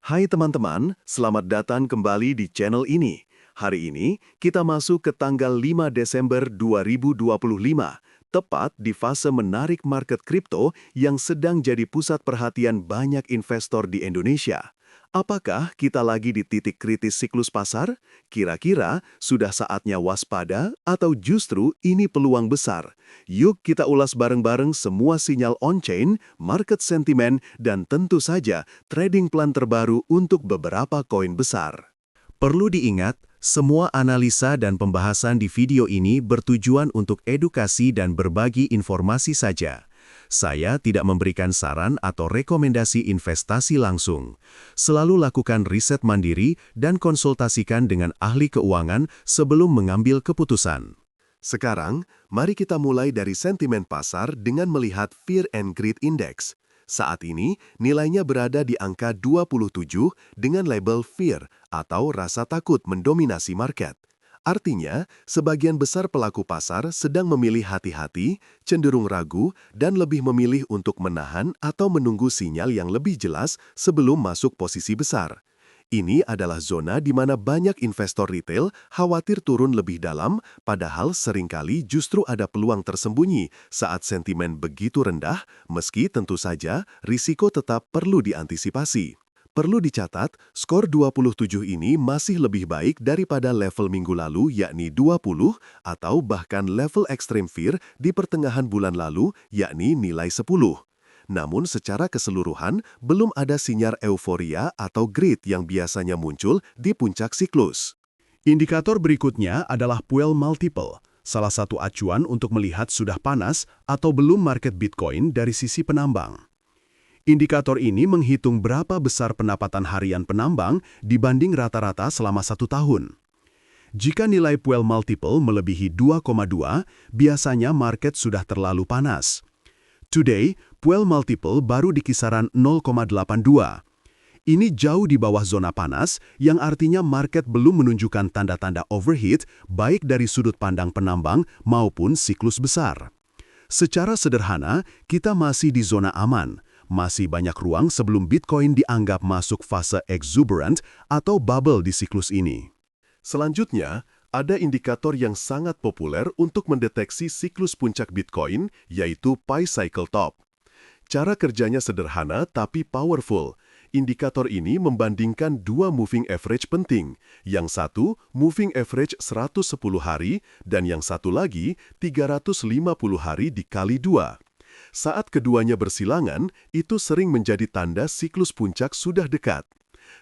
Hai teman-teman, selamat datang kembali di channel ini. Hari ini kita masuk ke tanggal 5 Desember 2025, tepat di fase menarik market kripto yang sedang jadi pusat perhatian banyak investor di Indonesia. Apakah kita lagi di titik kritis siklus pasar? Kira-kira sudah saatnya waspada atau justru ini peluang besar? Yuk kita ulas bareng-bareng semua sinyal on-chain, market sentiment, dan tentu saja trading plan terbaru untuk beberapa koin besar. Perlu diingat, semua analisa dan pembahasan di video ini bertujuan untuk edukasi dan berbagi informasi saja. Saya tidak memberikan saran atau rekomendasi investasi langsung. Selalu lakukan riset mandiri dan konsultasikan dengan ahli keuangan sebelum mengambil keputusan. Sekarang, mari kita mulai dari sentimen pasar dengan melihat Fear and Greed Index. Saat ini, nilainya berada di angka 27 dengan label fear atau rasa takut mendominasi market. Artinya, sebagian besar pelaku pasar sedang memilih hati-hati, cenderung ragu, dan lebih memilih untuk menahan atau menunggu sinyal yang lebih jelas sebelum masuk posisi besar. Ini adalah zona di mana banyak investor retail khawatir turun lebih dalam, padahal seringkali justru ada peluang tersembunyi saat sentimen begitu rendah, meski tentu saja risiko tetap perlu diantisipasi. Perlu dicatat, skor 27 ini masih lebih baik daripada level minggu lalu yakni 20 atau bahkan level extreme fear di pertengahan bulan lalu yakni nilai 10. Namun secara keseluruhan, belum ada sinyal euforia atau greed yang biasanya muncul di puncak siklus. Indikator berikutnya adalah Puel Multiple, salah satu acuan untuk melihat sudah panas atau belum market Bitcoin dari sisi penambang. Indikator ini menghitung berapa besar pendapatan harian penambang dibanding rata-rata selama 1 tahun. Jika nilai Puel Multiple melebihi 2,2, biasanya market sudah terlalu panas. Today, Puel Multiple baru di kisaran 0,82. Ini jauh di bawah zona panas, yang artinya market belum menunjukkan tanda-tanda overheat baik dari sudut pandang penambang maupun siklus besar. Secara sederhana, kita masih di zona aman. Masih banyak ruang sebelum Bitcoin dianggap masuk fase exuberant atau bubble di siklus ini. Selanjutnya, ada indikator yang sangat populer untuk mendeteksi siklus puncak Bitcoin, yaitu Pi Cycle Top. Cara kerjanya sederhana tapi powerful. Indikator ini membandingkan dua moving average penting. Yang satu, moving average 110 hari, dan yang satu lagi, 350 hari dikali 2. Saat keduanya bersilangan, itu sering menjadi tanda siklus puncak sudah dekat.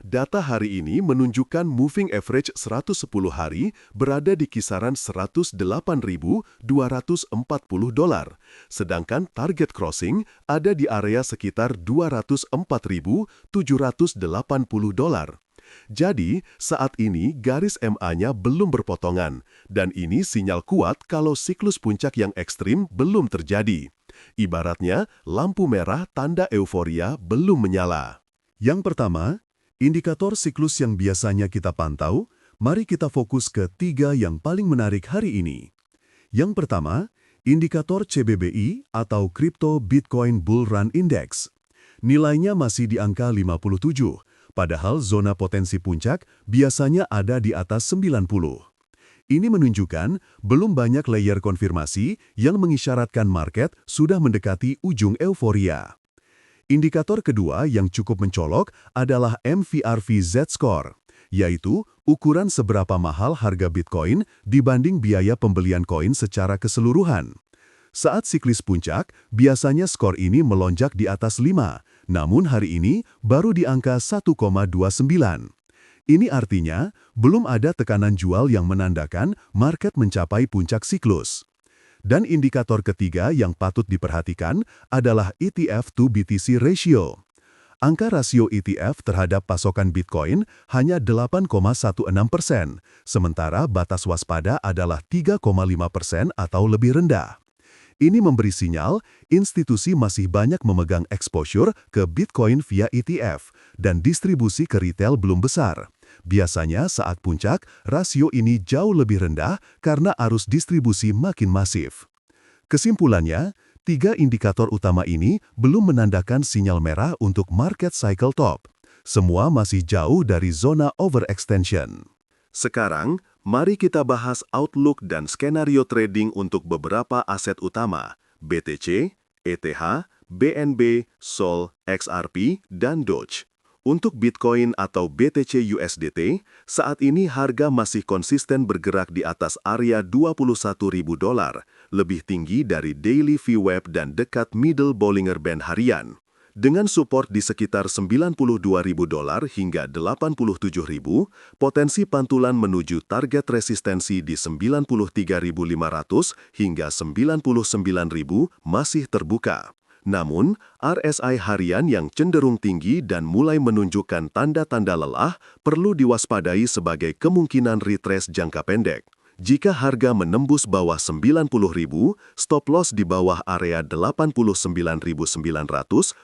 Data hari ini menunjukkan moving average 110 hari berada di kisaran $108.240, sedangkan target crossing ada di area sekitar $204.780. Jadi, saat ini garis MA-nya belum berpotongan, dan ini sinyal kuat kalau siklus puncak yang ekstrim belum terjadi. Ibaratnya, lampu merah tanda euforia belum menyala. Yang pertama, indikator siklus yang biasanya kita pantau, mari kita fokus ke 3 yang paling menarik hari ini. Yang pertama, indikator CBBI atau Crypto Bitcoin Bull Run Index. Nilainya masih di angka 57, padahal zona potensi puncak biasanya ada di atas 90. Ini menunjukkan belum banyak layer konfirmasi yang mengisyaratkan market sudah mendekati ujung euforia. Indikator kedua yang cukup mencolok adalah MVRV Z-Score, yaitu ukuran seberapa mahal harga Bitcoin dibanding biaya pembelian koin secara keseluruhan. Saat siklis puncak, biasanya skor ini melonjak di atas 5, namun hari ini baru di angka 1,29. Ini artinya, belum ada tekanan jual yang menandakan market mencapai puncak siklus. Dan indikator ketiga yang patut diperhatikan adalah ETF to BTC ratio. Angka rasio ETF terhadap pasokan Bitcoin hanya 8,16%, sementara batas waspada adalah 3,5% atau lebih rendah. Ini memberi sinyal institusi masih banyak memegang exposure ke Bitcoin via ETF, dan distribusi ke retail belum besar. Biasanya saat puncak, rasio ini jauh lebih rendah karena arus distribusi makin masif. Kesimpulannya, 3 indikator utama ini belum menandakan sinyal merah untuk market cycle top. Semua masih jauh dari zona overextension. Sekarang, mari kita bahas outlook dan skenario trading untuk beberapa aset utama, BTC, ETH, BNB, SOL, XRP, dan Doge. Untuk Bitcoin atau BTC USDT, saat ini harga masih konsisten bergerak di atas area $21.000, lebih tinggi dari daily VWAP dan dekat middle Bollinger Band harian. Dengan support di sekitar $92.000 hingga $87.000, potensi pantulan menuju target resistensi di $93.500 hingga $99.000 masih terbuka. Namun, RSI harian yang cenderung tinggi dan mulai menunjukkan tanda-tanda lelah perlu diwaspadai sebagai kemungkinan retrace jangka pendek. Jika harga menembus bawah 90.000, stop loss di bawah area 89.900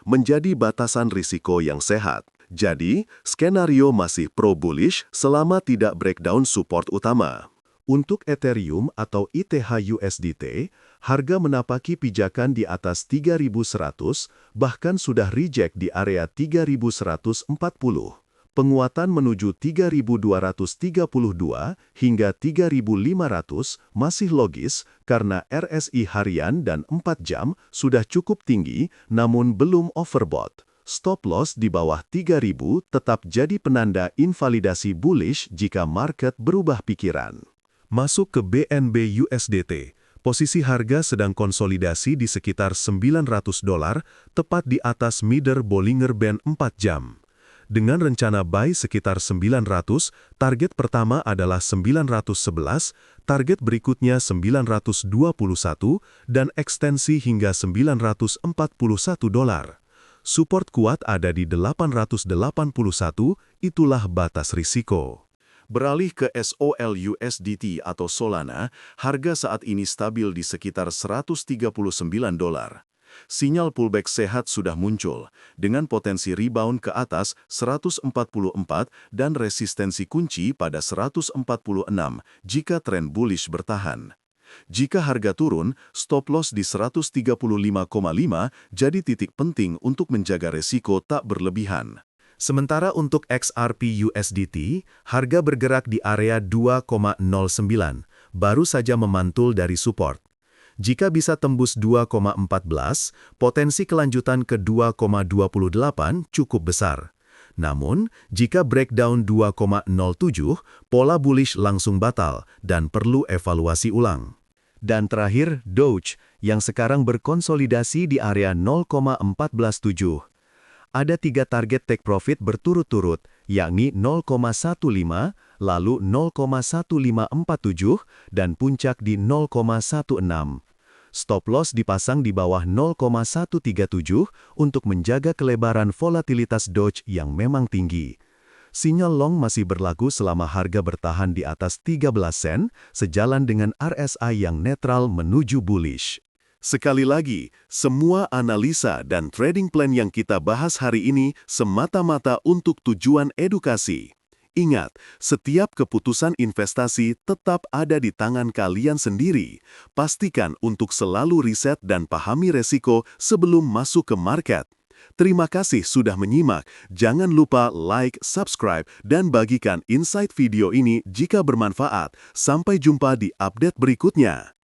menjadi batasan risiko yang sehat. Jadi, skenario masih pro-bullish selama tidak breakdown support utama. Untuk Ethereum atau ETH USDT, harga menapaki pijakan di atas 3.100, bahkan sudah reject di area 3.140. Penguatan menuju 3.232 hingga 3.500 masih logis karena RSI harian dan 4 jam sudah cukup tinggi namun belum overbought. Stop loss di bawah 3.000 tetap jadi penanda invalidasi bullish jika market berubah pikiran. Masuk ke BNB USDT. Posisi harga sedang konsolidasi di sekitar $900, tepat di atas middle Bollinger Band 4 jam. Dengan rencana buy sekitar 900, target pertama adalah 911, target berikutnya 921, dan ekstensi hingga $941. Support kuat ada di 881, itulah batas risiko. Beralih ke SOL USDT atau Solana, harga saat ini stabil di sekitar $139. Sinyal pullback sehat sudah muncul, dengan potensi rebound ke atas 144 dan resistensi kunci pada 146 jika tren bullish bertahan. Jika harga turun, stop loss di 135,5 jadi titik penting untuk menjaga resiko tak berlebihan. Sementara untuk XRP USDT, harga bergerak di area 2,09, baru saja memantul dari support. Jika bisa tembus 2,14, potensi kelanjutan ke 2,28 cukup besar. Namun, jika breakdown 2,07, pola bullish langsung batal dan perlu evaluasi ulang. Dan terakhir, Doge, yang sekarang berkonsolidasi di area 0,147. Ada 3 target take profit berturut-turut, yakni 0,15, lalu 0,1547, dan puncak di 0,16. Stop loss dipasang di bawah 0,137 untuk menjaga kelebaran volatilitas Doge yang memang tinggi. Sinyal long masih berlaku selama harga bertahan di atas 13 sen, sejalan dengan RSI yang netral menuju bullish. Sekali lagi, semua analisa dan trading plan yang kita bahas hari ini semata-mata untuk tujuan edukasi. Ingat, setiap keputusan investasi tetap ada di tangan kalian sendiri. Pastikan untuk selalu riset dan pahami resiko sebelum masuk ke market. Terima kasih sudah menyimak. Jangan lupa like, subscribe, dan bagikan insight video ini jika bermanfaat. Sampai jumpa di update berikutnya.